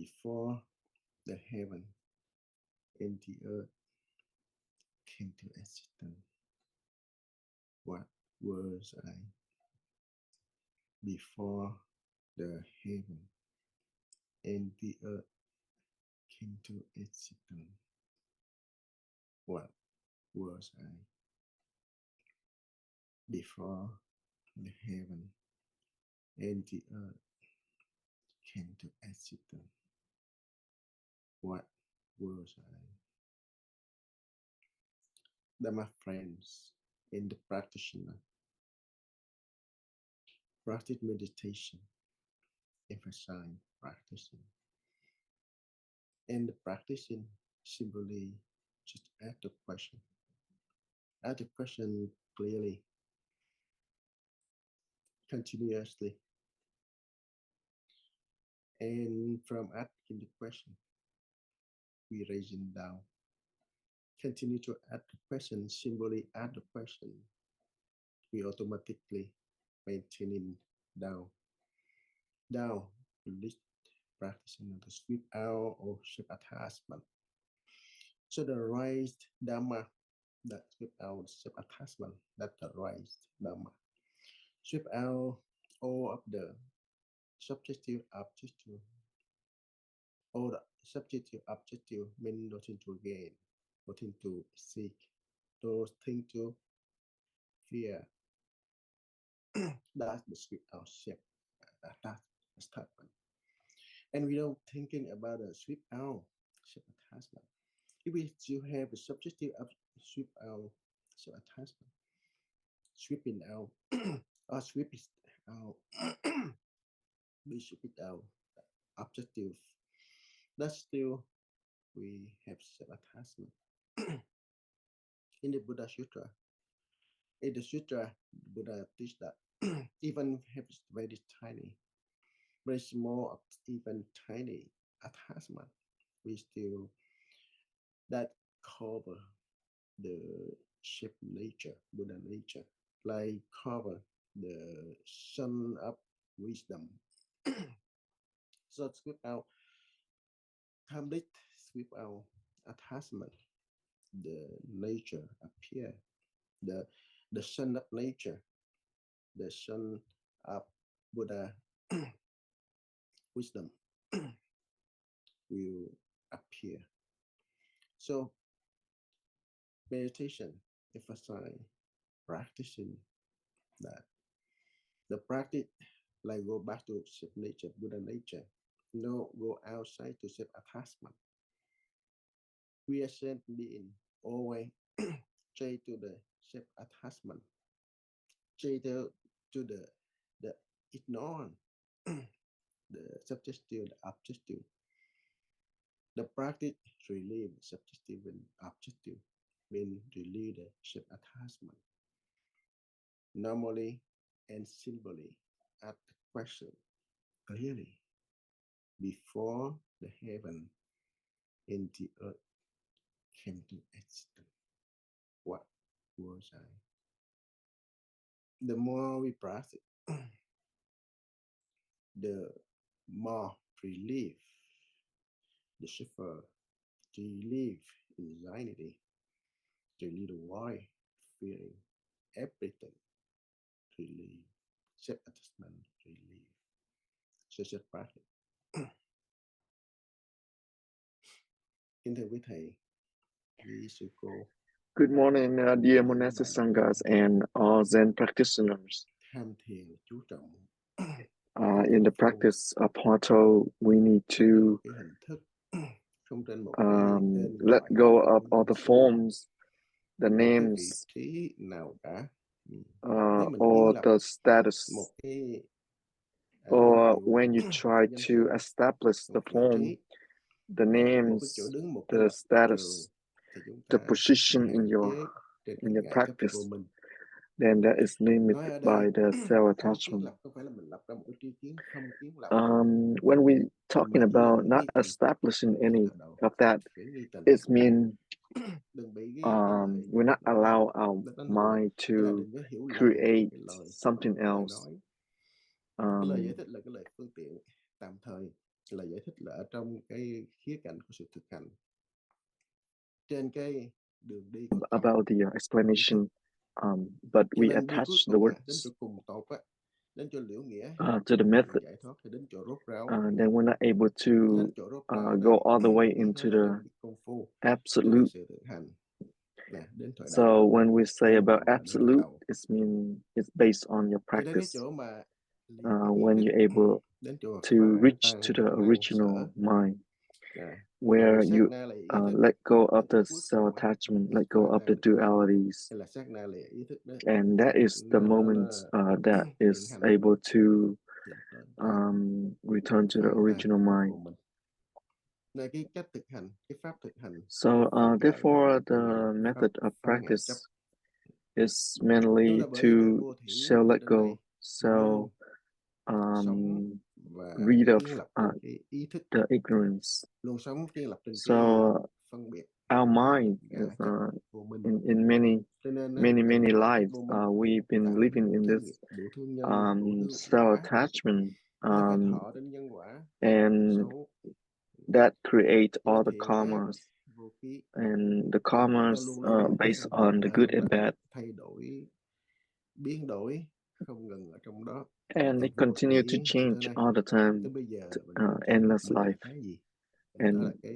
before the heaven and the earth came to existence, what was I? Before the heaven and the earth came to existence, what was I? Before the heaven and the earth came to existence, what was I? Dharma friends and the practitioner practice meditation, emphasize practicing, and the practicing simply just ask the question. Ask the question clearly, continuously, and from asking the question, we raising down. Continue to ask the question, simply ask the question. We automatically maintaining down, release, practicing the sweep out or sweep attachment. So the raised Dharma, that sweep out sweep attachment, that's the raised Dharma. Sweep out all of the subjective objective, all the subjective objective mean nothing to gain, nothing to seek, nothing to fear. That's the sweep out shape. That's the statement. And without thinking about the sweep out shape attachment, if we still have the subjective sweep out shape attachment, sweeping out or sweep it out, we sweep it out objective. That's still we have shape attachment. In the Buddha Sutra, in the Sutra, Buddha teach that even if it's very tiny, very small, even tiny attachment, we still that cover the shape nature, Buddha nature, like cover the sun of wisdom. So sweep out, complete sweep out attachment, the nature appear, the sun of nature, the sun of Buddha wisdom will appear. So meditation emphasize practicing that. The practice like go back to shape nature, Buddha nature. No go outside to shape attachment. We are sent being always try to the shape attachment. Try to the ignore the subjective, the objective. The practice relieve subjective and objective, mean relieve the shape attachment. Normally and simply ask the question clearly. Before the heaven and the earth came to existence, what was I? The more we practice, the more relief, the suffer, relief anxiety, relieve the worry, feeling, everything, relief, self attachment, relief. Such a practice. Kính thưa quý thầy, quý sư cô. Good morning, dear monastic sanghas and all Zen practitioners. Tham thiền chú trọng. In the practice of portal, we need to let go of all the forms, the names, or the status. Or when you try to establish the form, the names, the status, the position in your practice, then that is limited by the self-attachment. When we're talking about not establishing any of that, it means we not allow our mind to create something else. là giải thích là ở trong cái khía cạnh của sự thực hành trên cái đường đi của tâm. About the explanation, but Cho we nên đi cuối attach the cùng đến chỗ words cùng tột đến chỗ liễu nghĩa, to the method. giải thoát thì đến chỗ rốt ráo. Then we're not able to Đến chỗ rốt ráo go đây, all the way ý into nói là đến the cái công phu, đến cái absolute. sự thực hành. Đến thoại So đầu. when we say Đến about thoại absolute, đầu. it's based on your Cho nên cái practice. chỗ mà liền cái ý When thức you're able đến chỗ to reach tan to the original sở. mind, Mà where sát you na là ý thức let go of đến chỗ the cuối cùng self-attachment, let go phá of tan the được nó. dualities. Hay là sát na là ý thức đó. And that is the moment that hiện is hành able to dẫn tới cái return to the phá tan original của mind. mình. Nên cái cách thực hành, cái pháp thực hành So ngược lại therefore, của the pháp method of phá ngã chấp. practice is Chúng mainly ta bởi to ý tưởng vô thỉ shall cho let đến go, đây shall luôn sống và rid of kiến lập trên cái ý thức, the ignorance. luôn sống kiến lập trên So cái phân biệt. our mind ngã is chấp vô minh. in many Cho nên many ngã chấp lives vô minh we've been tạo living in cái this nghiệp đủ thứ nhân, đủ thứ self quả. attachment, Nó phải thọ đến nhân quả and xấu. that create Cho nên all the thiện ác karmas, vô ký. and the Chúng ta karmas luôn luôn based on the good and bad, thay đổi, biến đổi không ngừng ở trong đó. and Từ it vô continue to thủy cho change tới nay, all the time, tới bây giờ mình vẫn chưa biết endless mình là life. cái gì. Đó And là cái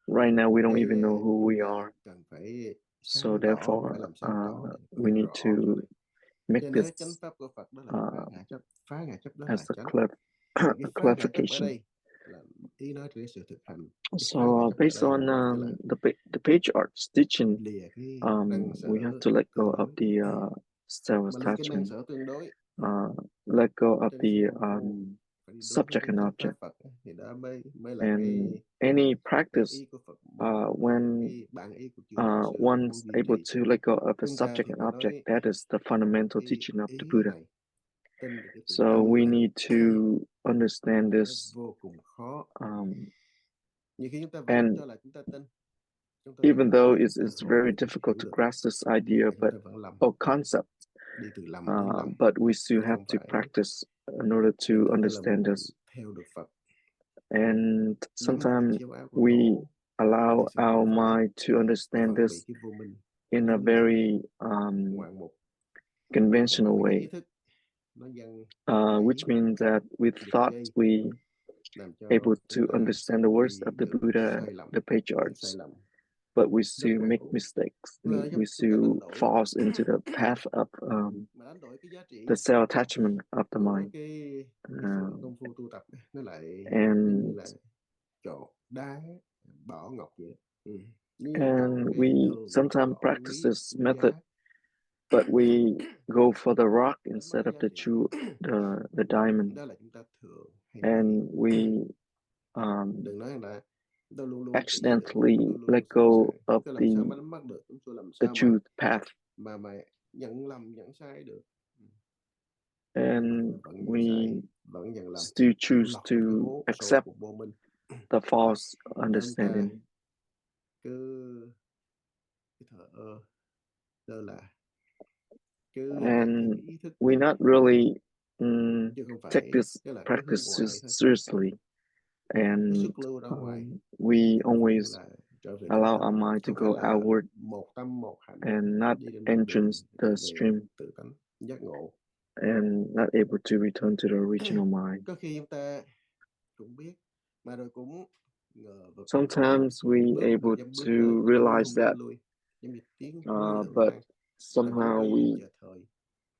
right now we don't cái even know who chúng we ta are. cần phải So sáng tỏ, therefore, phải làm sáng tỏ để có we thể need rõ to cho mình. make Cho nên this chánh pháp của Phật đó là phá ngã chấp. Phá ngã chấp đó là as a chánh. a Cái phá ngã chấp ở clarification. đây là ý nói về sự thực hành. Cái So phá ngã chấp ở based đây on tức là the patriarch's teaching, lìa cái năng sở we have to let go tương of đối. the Mà lìa cái năng self-attachment, sở tương đối, let go of trên the sự công phu phải đi đúng với subject cái and chánh pháp object. Phật thì đó mới là And cái any bản practice, ý của Phật muốn, when cái bản ý của chư Thiền sư muốn one's duy able trì. to let go of the Chúng ta subject thì and phải object, nói that is the fundamental cái teaching of the ý Buddha. này, tin được cái từ So tâm we này. need to understand Nó this. vô cùng khó. Um, Nhiều khi chúng ta vẫn and cho là chúng ta tin. Chúng ta even vẫn though có cơ it's hội very để có thể difficult hiểu to được, grasp this idea, chúng but ta vẫn lầm. or concept, Đi từ lầm đến lầm. but we still Chứ have không to phải practice in order to đơn giản là understand mình this. theo được Phật. And Nắm được cái sometimes chiếu áo của we Tổ allow thì sẽ không our phải mind to understand vẫn bị this cái vô minh in a dính lệ very ngoạn mục. conventional Bởi vì cái way, ý thức nó dần which means that we thought gây we làm cho able to chúng ta understand the words đi of the đường Buddha, sai lầm, the đi sai patriarchs, lầm. but we Rất still ngoạn make mục. mistakes. Nó We giúp chúng ta still đánh đổi. falls into the path of Mà đánh đổi cái giá trị the self-attachment of the của mind. cái phượng công phu tu tập nó lại And giống như là trộn đá bỏ ngọc vậy. Nếu chọn and cái we thường sometimes bỏ practice this quý method, giá but we go for the rock nó mất instead cái of giá the trị. true the diamond, Đó là chúng ta thường hay bị. and we Đừng nói là chúng ta luôn luôn kỹ lưỡng, accidentally luôn luôn let sẵn go sàng. of Cái làm sao mà nắm bắt được, chúng tôi làm the sao truth path, mà nhận lầm nhận sai được. and Vẫn nhận sai, we vẫn nhận lầm. still choose Lọt to cái hố sâu accept của vô minh. the false Chúng ta understanding. cứ thờ ơ, lơ là, cứ thực hiện And ý thức we mình, not really chứ không take phải this cái là cái hướng practice ngoại thôi. seriously, Cái and xuất lưu ra ngoài, we không phải always là trở về tự allow tánh, our mind to không phải go là outward một tâm một hành and not đi trên con đường entrance the trở về stream, tự tánh giác ngộ. and not able to return to the original mind. Có khi chúng ta cũng biết mà rồi cũng ngờ vực. Sometimes we Bước able dám bước to lên, bước realize không dám that, lui, giống như tiếng hối lưỡng but lan. Ta cứ somehow đi chờ thời,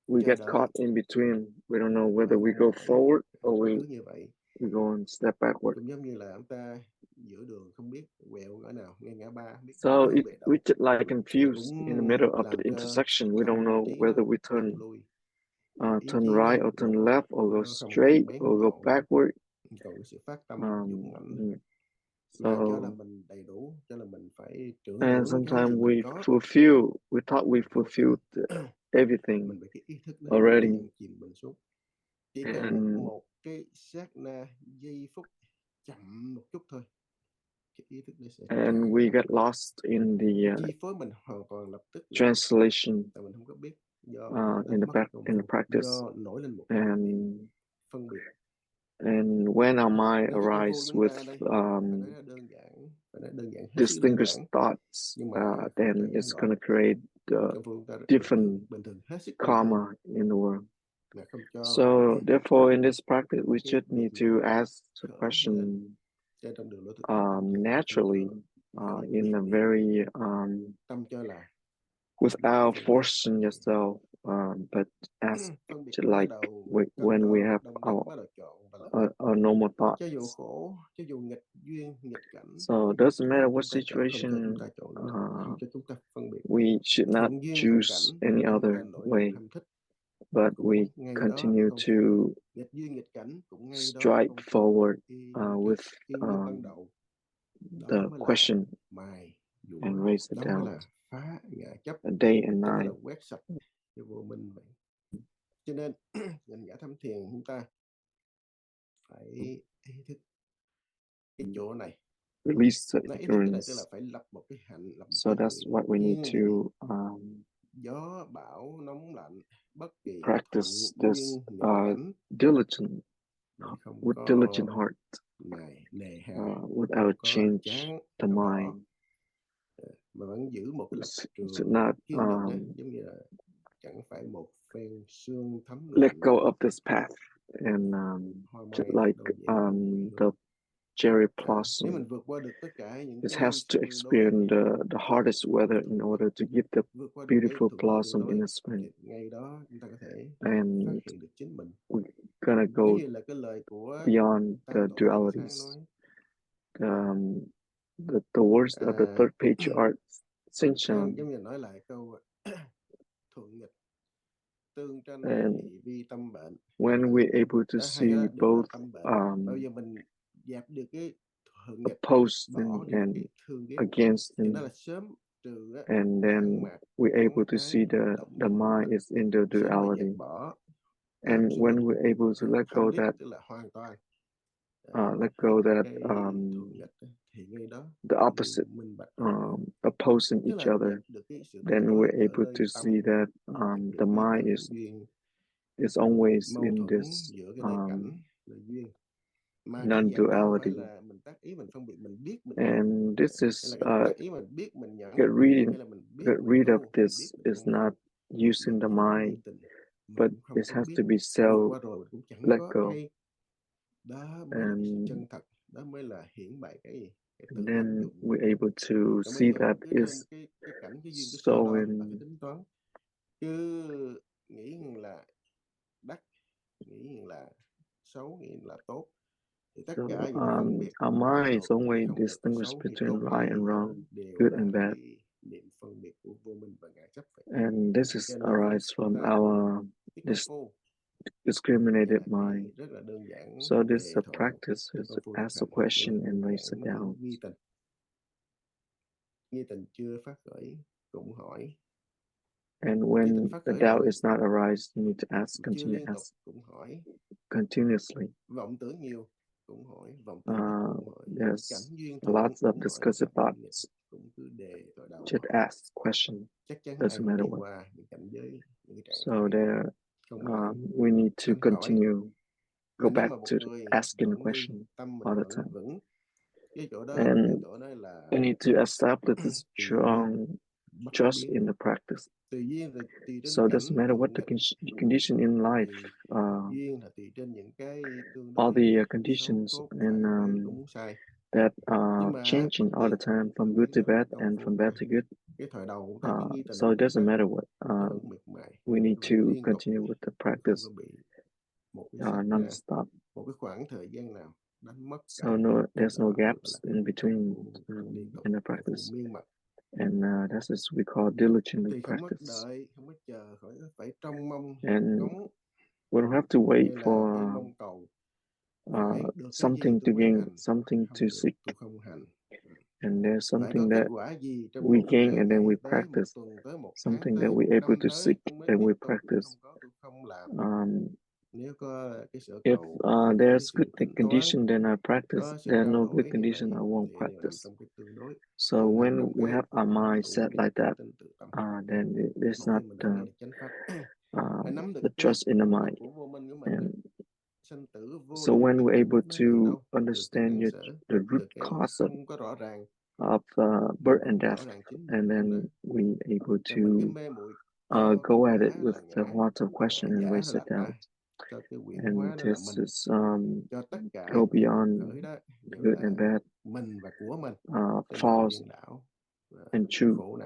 we chờ get đợi. caught in between. We don't know whether we Không go nổi. forward or Cứ như vậy. we go and step backward. Cũng giống như là chúng ta giữa đường không biết quẹo ngã nào, ngay ngã ba không biết So hướng về đâu. we just like Thì confused in the cũng middle of the làm cho intersection. We tâm don't know trí whether nó we chậm lui. Ý turn chí nó right or turn ngồi left or go nó không còn straight bén or go nhọn, backward. còn cái sự phát tâm dũng mãnh. Mà cho là So mình đầy đủ, cho là mình phải trưởng and hưởng cái sometimes gì mình có. we thought we fulfilled everything Mình bị cái ý thức nó already, dần chìm mình xuống. Chỉ cần and một cái sát na giây phút chậm một chút thôi, cái ý thức nó sẽ we get lost in the chi phối mình hoàn toàn lập tức. translation Tại mình không có biết, do in mất công the phu, practice, do nổi lên một and phân biệt. And when our mind arises with distinguished thoughts, then it's going to create different karma in the world. So therefore, in this practice, we just need to ask the question naturally, in a very without forcing yourself, but ask like when we have our normal thoughts. So it doesn't matter what situation, we should not choose any other way, but we continue to strive forward with the question and raise the doubt day and night. Cho nên hành giả tham thiền chúng ta phải ý thức cái chỗ này. Release the Ý thức cái này ignorance. tức là phải lập một cái hạnh, lập một So cái that's what we need to gió bão nóng lạnh bất kỳ practice thuận this duyên nghịch cảnh diligent with diligent heart, nề hà without change chán the mind. Mà vẫn giữ một cái lập Should trường not kiên định giống như là chẳng phải một phen sương thấm let lạnh. go of this path and just like the cherry blossom, Nếu mình vượt qua được tất cả những it cái has to experience the hardest weather in order to give the beautiful blossom in the spring. Ngay đó chúng ta có thể And phát hiện được chính mình. we're gonna go Như là cái lời của beyond the dualities. The words of the third patriarch Sinchan. Giống như nói lại câu thuận nghịch tương tranh thị vi tâm bệnh. When we're able to see both opposing and against, and then we're able to see the mind is in the duality. And when we're able to let go that the opposite opposing each other, then we're able to see that the mind is always in this non-duality. And this is get rid of this is not using the mind, but this has to be self let go. And then we're able to see that is so in so, our mind is always distinguished between right and wrong, good and bad. And this is arise from our discriminated mind. So this practice is to ask a question and raise it down. And when the doubt is not arise, you need to ask, continue to ask continuously. There's lots of discursive thoughts. Just ask question. Doesn't matter what. So there, we need to continue, go back to asking the question all the time. And we need to establish this strong trust in the practice. So it doesn't matter what the condition in life, all the conditions and that changing all the time from good to bad and from bad to good. So it doesn't matter what. We need to continue with the practice non-stop. So there's no gaps in between in the practice. And that's what we call diligently practice. And we don't have to wait for something to gain, something to seek. And there's something that we gain and then we practice, something that we're able to seek and we practice. If there's good condition, then I practice. There are no good condition, I won't practice. So when we have our mind set like that, then there's not the trust in the mind. And So when we're able to understand the root cause of birth and death, and then we able to go at it with the heart of question and raise it down. And this is go beyond good and bad, false and true.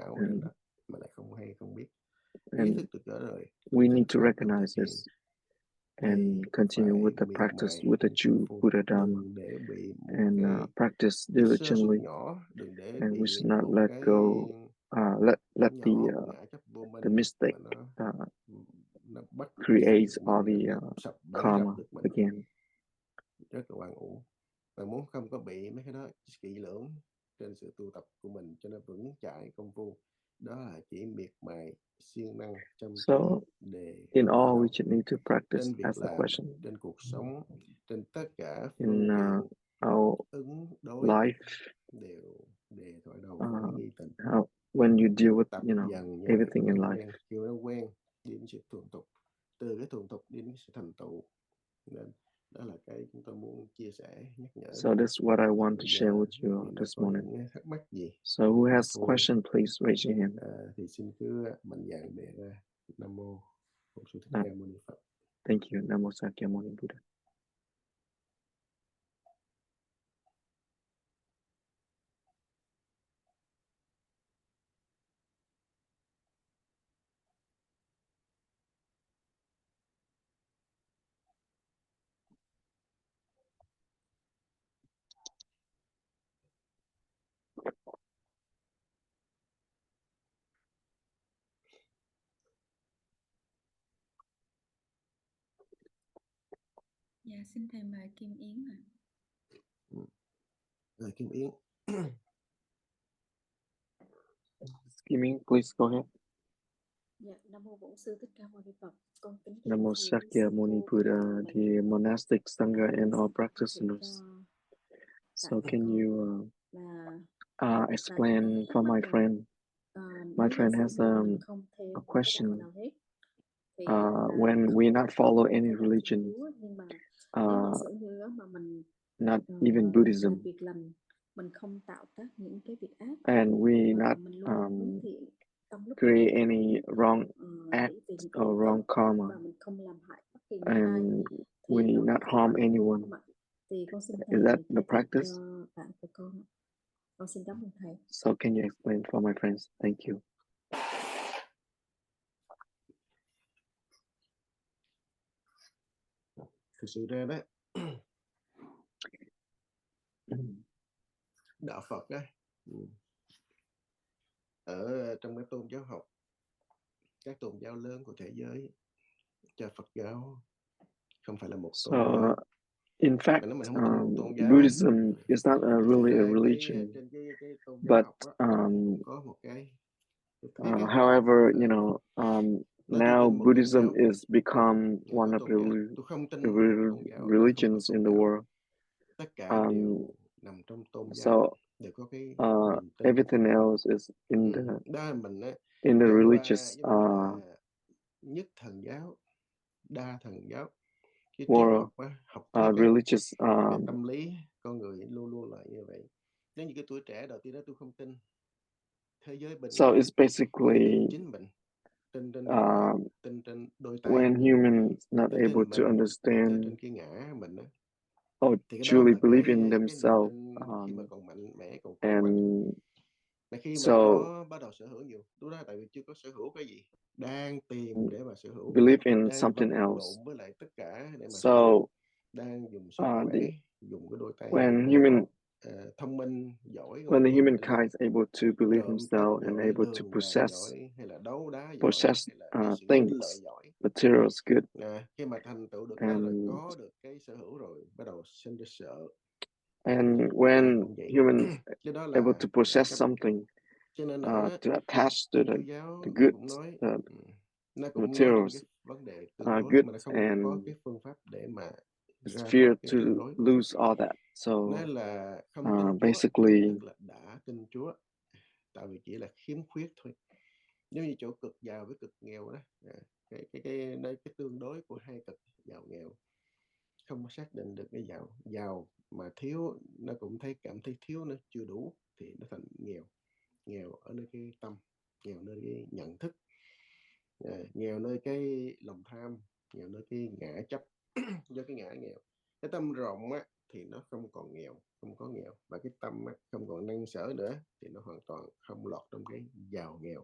And we need to recognize this and continue with the practice with the true Buddha Dharma and practice diligently, and we should not let go, let the mistake creates all the karma again. Rất là oan uổng. Và muốn không có bị mấy cái đó kỹ lưỡng trên sự tu tập của mình cho nó vững chãi công phu, đó là chỉ miệt mài siêng năng chăm chỉ để in all we should need to practice as the question trên cuộc sống, trên tất cả in our life đều để thoại đầu với nghi tình. How when you deal with everything in life, kêu nó quen đi đến sự thuần thục, từ cái thuần thục đi đến sự thành tựu. Nên đó là cái chúng tôi muốn chia sẻ, nhắc nhở. So that's what I want to share with you this morning. Thắc mắc gì? So who has question, please raise your hand. Thì xin cứ mạnh dạn để ra. Nam mô Bổn Sư Thích Ca Mâu Ni Phật. Thank you. Namo Sakyamuni Buddha. Dạ, xin thầy mời Kim Yến ạ. Kim Yến. Kim Yến, please go ahead. Dạ, Nam mô Bổn Sư Thích Ca Mâu Ni Phật. Con kính thưa Namo Sakyamuni Buddha, the monastic sangha and all practitioners. So can you explain for my friend? My friend has a question. When we not follow any religion, not even Buddhism, and we not create any wrong act or wrong karma, and we not harm anyone. Is that the practice? So can you explain for my friends? Thank you. Thực sự ra đó, đạo Phật á, ở trong cái tôn giáo học, các tôn giáo lớn của thế giới, cho Phật giáo không phải là một tôn giáo. In fact, Buddhism is not really a religion, but however, now Buddhism is become one of the religions in the world. So everything else is in the religious nhất thần giáo, đa thần giáo. Or religious tâm lý con người luôn luôn là như vậy. Nếu như cái tuổi trẻ đầu tiên đó tôi không tin thế giới bình. So it's basically when humans not able to understand or truly believe in themselves, and so bắt đầu sở hữu nhiều. Lúc đó tại vì chưa có sở hữu cái gì, đang tìm để mà sở hữu, believe in something else. Với lại tất cả để mà So đang dùng sức khỏe, dùng cái đôi tay thông minh giỏi, when the humankind is able to believe himself and able to possess things, materials good, khi mà thành tựu được đó rồi, có được cái sở hữu rồi, bắt đầu sinh ra sợ. And when humans able to possess something, to attach to the goods, the materials, good, and it's fear to lose all that. So basically, đã tin Chúa, tại vì chỉ là khiếm khuyết thôi. Nếu như chỗ cực giàu với cực nghèo đó, cái tương đối của hai cực giàu nghèo, không có xác định được cái giàu mà thiếu, nó cũng cảm thấy thiếu, nó chưa đủ, thì nó thành nghèo. Nghèo ở nơi cái tâm, nghèo nơi cái nhận thức, nghèo nơi cái lòng tham, nghèo nơi cái ngã chấp. Do cái ngã nghèo. Cái tâm rộng á, thì nó không còn nghèo, không có nghèo. Và cái tâm á, không còn năng sở nữa, thì nó hoàn toàn không lọt trong cái giàu nghèo.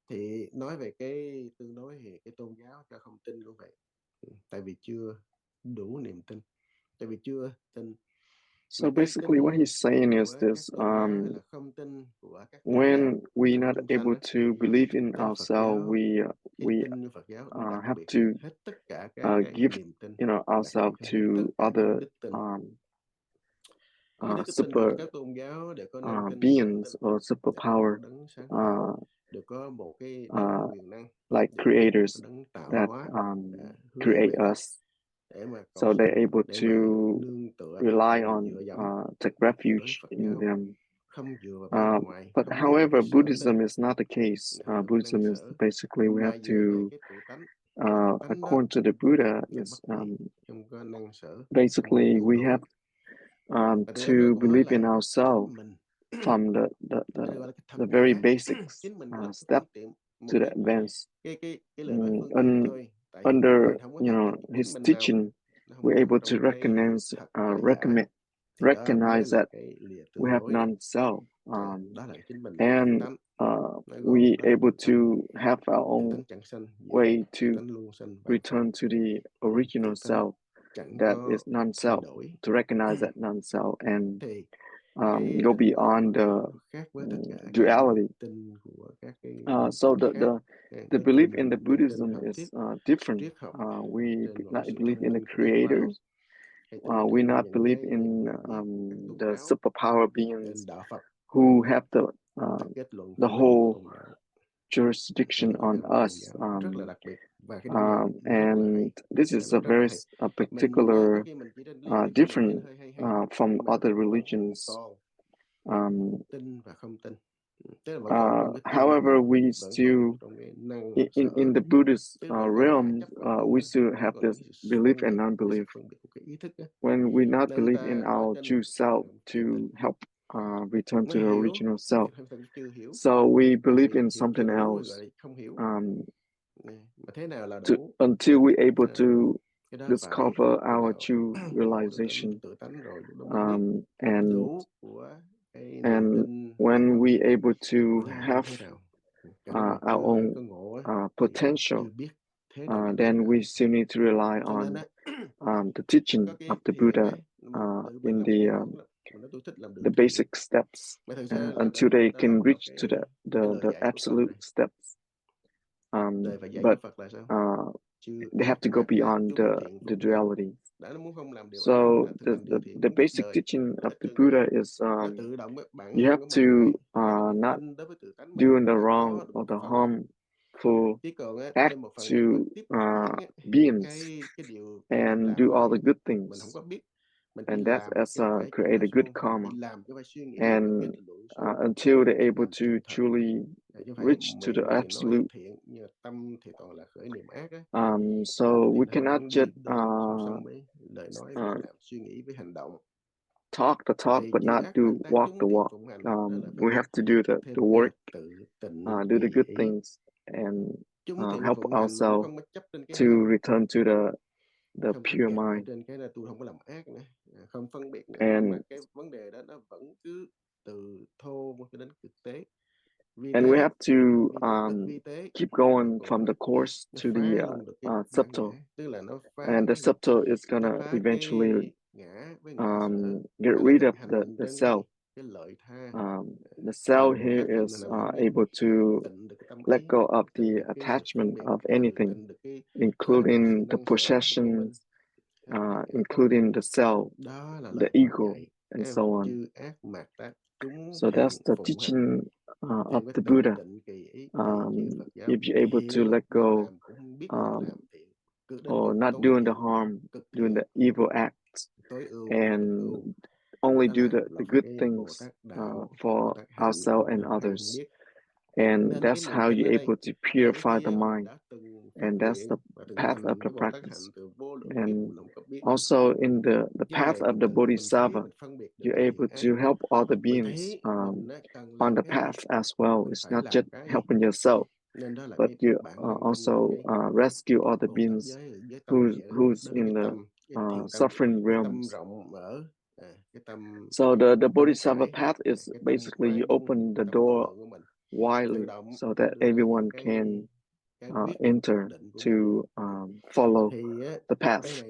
Thì nói về cái tương đối thì cái tôn giáo cho không tin cũng vậy. Tại vì chưa đủ niềm tin. Tại vì chưa tin. So basically what he's saying is this, when we're not able to believe in ourselves, we have to give, ourselves to other super beings or superpower, like creators that create us. So they're able to rely on, take refuge in them. But however, Buddhism is not the case. Buddhism is basically we have to, according to the Buddha, is basically we have to believe in ourselves from the very basics step to the advance. Under his teaching, we're able to recognize that we have non-self, and we able to have our own way to return to the original self, that is non-self, to recognize that non-self and go beyond the duality. So the belief in the Buddhism is different. We not believe in the creators. We not believe in the superpower beings who have the whole jurisdiction on us. And this is a very particular different from other religions. However, we still in the Buddhist realm, we still have this belief and non-belief. When we not believe in our true self to help return to the original self, so we believe in something else until we're able to discover our true realization, and when we able to have our own potential, then we still need to rely on the teaching of the Buddha in the basic steps until they can reach to the absolute steps. But they have to go beyond the duality. So the basic teaching of the Buddha is you have to not doing the wrong or the harmful act to beings and do all the good things, and that's as create a good karma. And until they're able to truly reach to the absolute, so we cannot just talk the talk but not walk the walk. We have to do the work, do the good things, and help ourselves to return to the pure mind. And we have to keep going from the coarse to the subtle, and the subtle is gonna eventually get rid of the self. The self here is able to let go of the attachment of anything, including the possessions, including the self, the ego, and so on. So that's the teaching of the Buddha. If you're able to let go, or not doing the harm, doing the evil acts, and only do the good things for ourselves and others. And that's how you're able to purify the mind and that's the path of the practice. And also in the path of the Bodhisattva, you're able to help other beings on the path as well. It's not just helping yourself, but you also rescue other beings who's in the suffering realms. So the Bodhisattva path is basically you open the door widely so that everyone can enter to follow the path.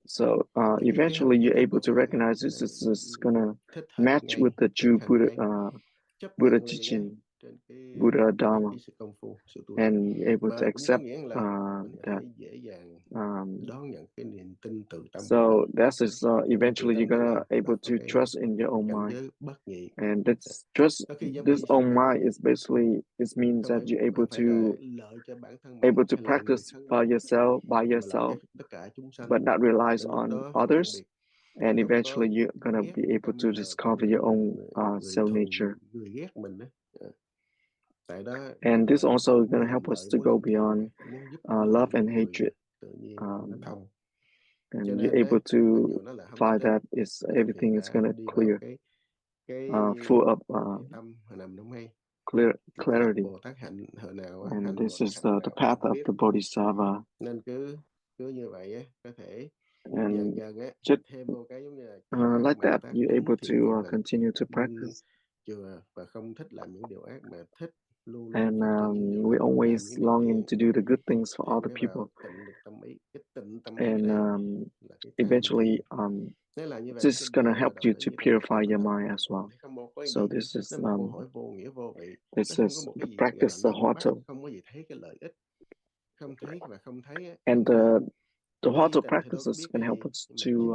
So eventually you're able to recognize this is gonna match with the true Buddha teaching, Buddha Dharma, and you're able to accept that. So that's eventually you're gonna able to trust in your own mind, and that's trust. This own mind is basically it means that you're able to practice by yourself, but not rely on others. And eventually you're gonna be able to discover your own self nature. And this also is gonna help us to go beyond love and hatred. And you're able to find that everything is gonna clear, full of clarity. And this is the path of the Bodhisattva. And just like that, you're able to continue to practice. And we always longing to do the good things for other people. And eventually, this is gonna help you to purify your mind as well. So this is the practice of Huato. And the Huato practices can help us to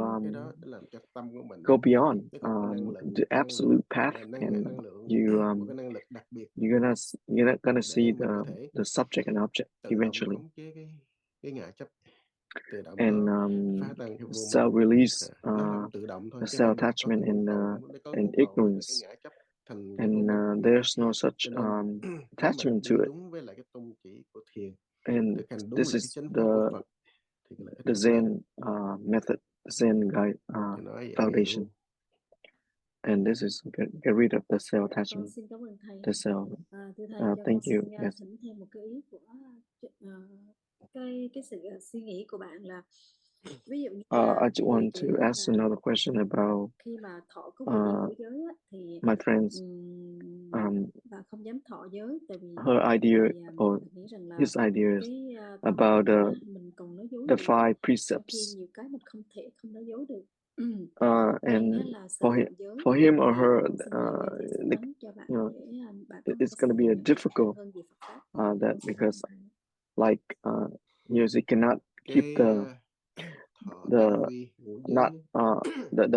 go beyond the absolute path, and you're not gonna see the subject and object eventually. And self-release, the self-attachment and ignorance, and there's no such attachment to it. And this is the Zen method, Zen guide foundation. And this is get rid of the self-attachment, the self. Thank you. Yes. I just want to ask another question about my friends. Her idea or his ideas about the 5 precepts. And for him or her, it's going to be a difficult that because you cannot keep the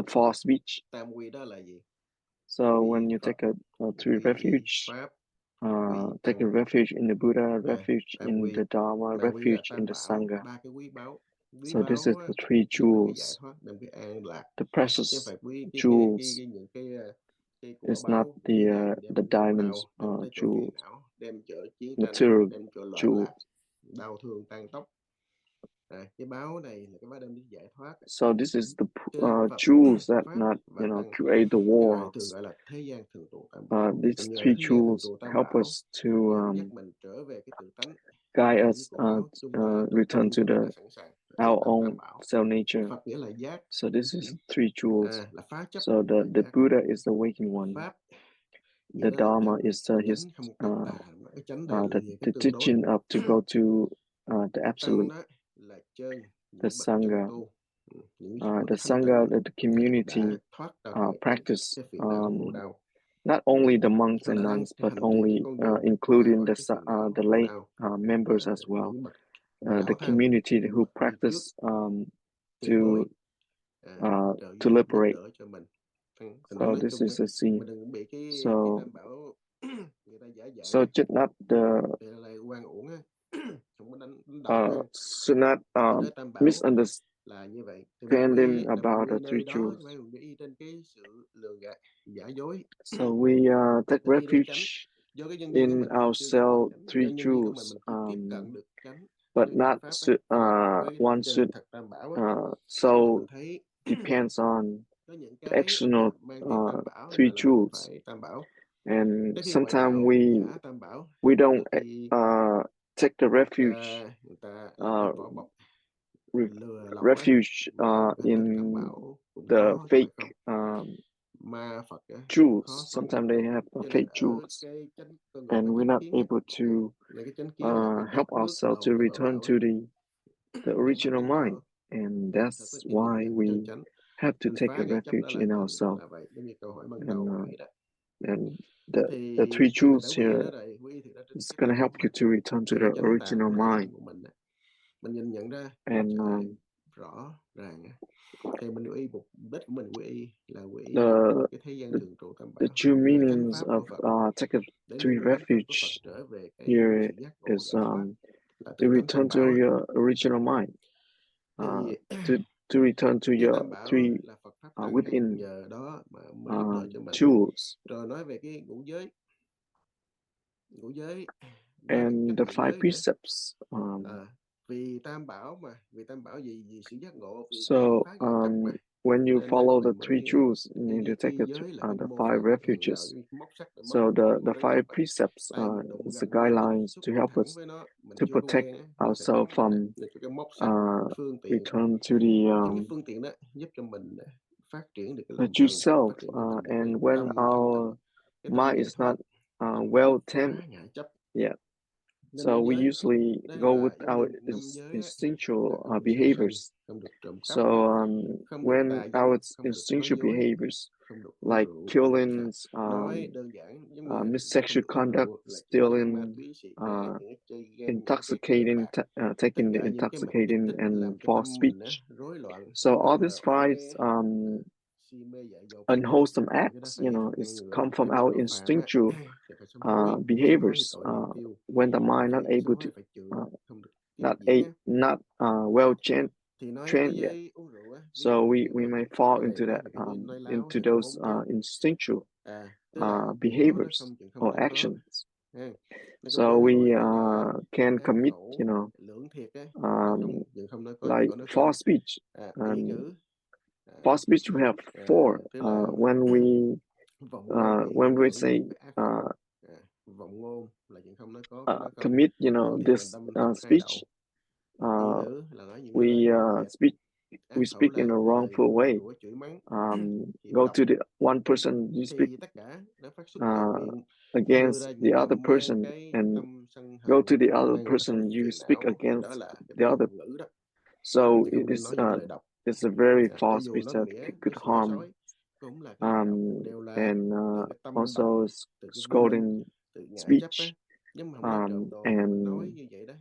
false speech. So when you take a true refuge, take a refuge in the Buddha, refuge in the Dharma, refuge in the Sangha. So this is the 3 jewels, the precious jewels. It's not the diamonds jewels, material jewels. So this is the jewels that not create the wars. These 3 jewels help us to guide us return to our own self nature. So this is 3 jewels. So the Buddha is the waking one. The Dharma is his the teaching of to go to the absolute. The Sangha, the community practice. Not only the monks and nuns, but only including the lay members as well. The community who practice to liberate. So this is a C. So just not should not misunderstanding about the 3 jewels. So we take refuge in ourselves three jewels, but not one should so depends on the external three jewels, and sometimes we don't take the refuge in the fake jewels. Sometimes they have fake jewels, and we're not able to help ourselves to return to the original mind, and that's why we have to take a refuge in ourselves. And the three jewels here is going to help you to return to the original mind. And the true meanings of take a three refuge here is to return to your original mind, to return to your three within jewels, and the five precepts. So when you follow the three jewels, you need to take the five refuges. So the five precepts is the guidelines to help us to protect ourselves from return to the true self. And when our mind is not well tamed yet, so we usually go with our instinctual behaviors. So when our instinctual behaviors, like killings, sexual conduct, stealing, intoxicating, taking the intoxicating, and false speech. So all these five unwholesome acts, is come from our instinctual behaviors when the mind not able to not well trained yet. So we may fall into that into those instinctual behaviors or actions. So we can commit, like false speech. False speech we have four. When we say commit, this speech, we speak in a wrongful way. Go to the one person you speak against the other person, and go to the other person you speak against the other. So it's a very false speech that could harm, and also scolding speech. And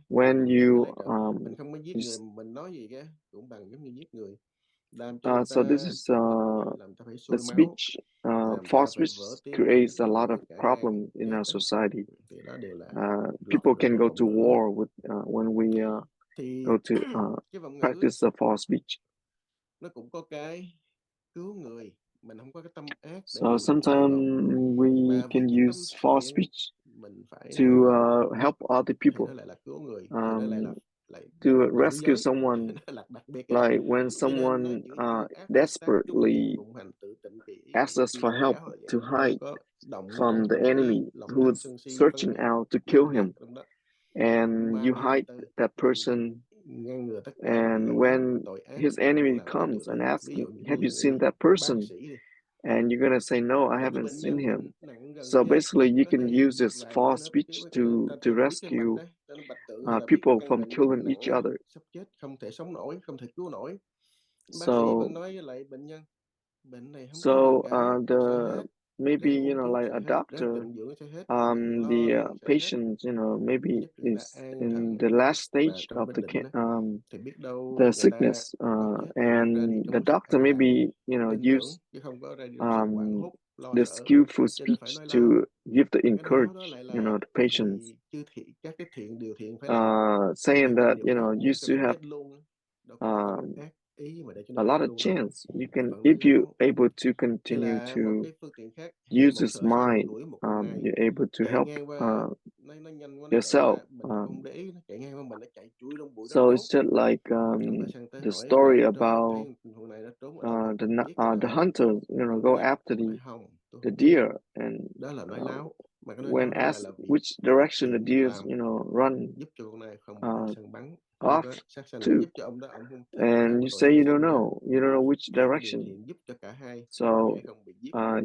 when you so this is the speech. False speech creates a lot of problem in our society. People can go to war with when we go to practice the false speech. So sometimes we can use false speech to help other people, to rescue someone. Like when someone desperately asks us for help to hide from the enemy who's searching out to kill him, and you hide that person, and when his enemy comes and asks you, have you seen that person? And you're gonna say, no, I haven't seen him. So basically you can use this false speech to rescue people from killing each other. So the maybe like a doctor, the patient maybe is in the last stage of the sickness, and the doctor maybe use the skillful speech to give the encourage the patients, saying that you should have a lot of chance. You can, if you able to continue to use this mind you're able to help yourself. So it's just like the story about the hunter, go after the deer, and when asked which direction the deers, run off to, and you say you don't know which direction. So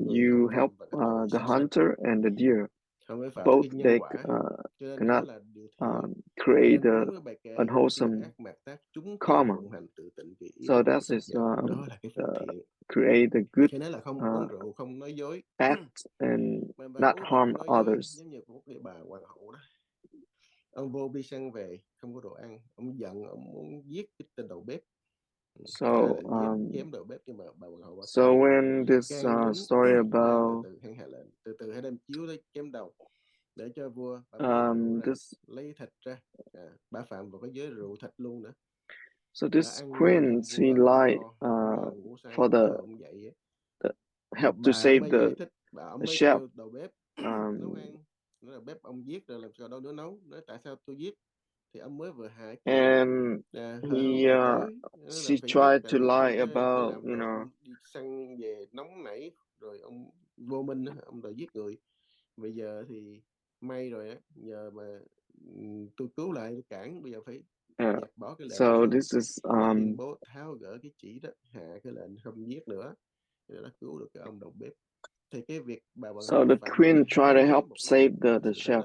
you help the hunter and the deer. Both they cannot create the unwholesome karma. So that is create a good act and not harm others. Ông vô bi săn về, không có đồ ăn, ông giận, ông muốn giết cái tên đầu bếp. So when this story about từ hai đem chiếu lấy chém đầu để cho vua this lấy thịt ra, bả phạm vào cái giới rượu thịt luôn nữa. So this queen, she lied for the help to save the chef. Nói là bếp ông giết rồi làm sao đâu nữa nấu. Nói tại sao tôi giết? Thì ông mới vừa hại. And she tried to lie about, ông đi săn về nóng nảy rồi ông vô minh, ông đòi giết người. Bây giờ thì may rồi á, nhờ mà tôi cứu lại, tôi cản, bây giờ phải dẹp bỏ cái lệnh. So this is tuyên bố tháo gỡ cái chỉ đó, hạ cái lệnh không giết nữa, rồi nó cứu được cái ông đầu bếp. Thì cái việc so the queen tried to help save the chef,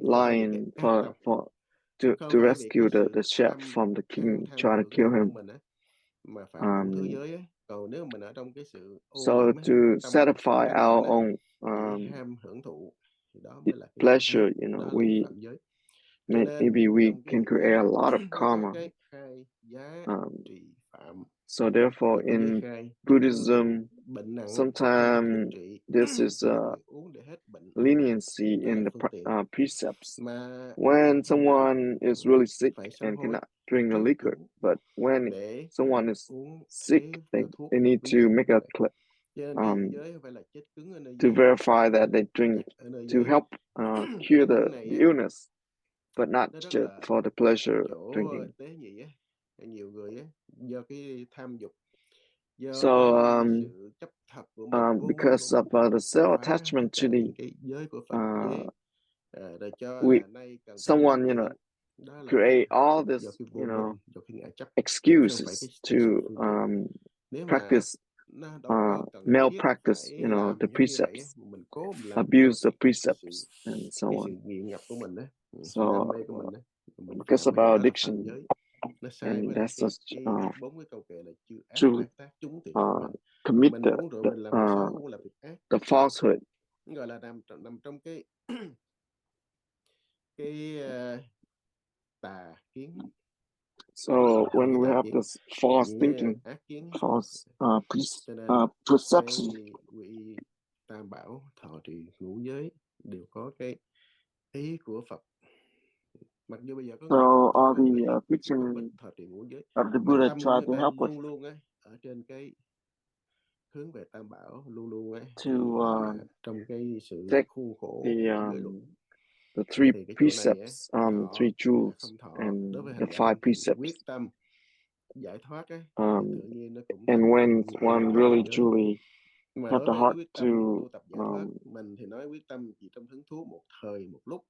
lying to rescue the chef from the king trying to kill him. Còn nếu mình ở trong cái sự so to satisfy our own ham hưởng thụ thì đó mới là pleasure, maybe we can create a lot of karma. So therefore in Buddhism, sometimes this is leniency in the precepts. When someone is really sick and cannot drink the liquor, but when someone is sick, they need to make a to verify that they drink to help cure the illness, but not just for the pleasure of drinking. So because of the self-attachment to the someone create all this excuses to practice malpractice, the precepts, abuse the precepts, and so on. So because of our addiction, and that's just truly commit the falsehood. Gọi là nằm trong cái tà kiến. So when we have this false thinking, false perception, vị Tam Bảo thọ trì ngũ giới đều có cái ý của Phật. Mặc dù bây giờ có so all the preaching of the Buddha try to help us luôn á, ở trên cái hướng về Tam Bảo luôn luôn ấy, to trong cái sự take khuôn khổ the three precepts, three jewels, and the five precepts. Giải thoát ấy, and when one really truly have the heart to mình thì nói quyết tâm chỉ trong hứng thú một thời một lúc,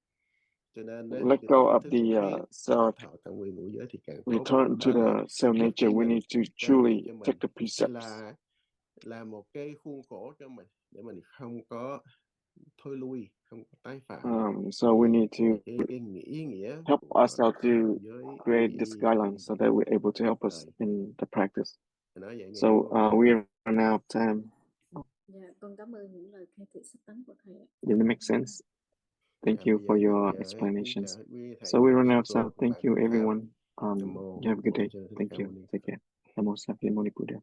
cho nên let go of the self, return to the self nature. We need to truly take the precepts. Là một cái khuôn khổ cho mình để mình không có thôi lui, không có tái phạm. So we need to help ourselves to create this guideline so that we're able to help us in the practice. So we are now out of time. Con cảm ơn những lời khai thị sách tánh của thầy. Did it make sense? Thank you for your explanations. So we run out of time. Thank you, everyone. You have a good day. Thank you. Take care. Namo Sakyamuni Buddha.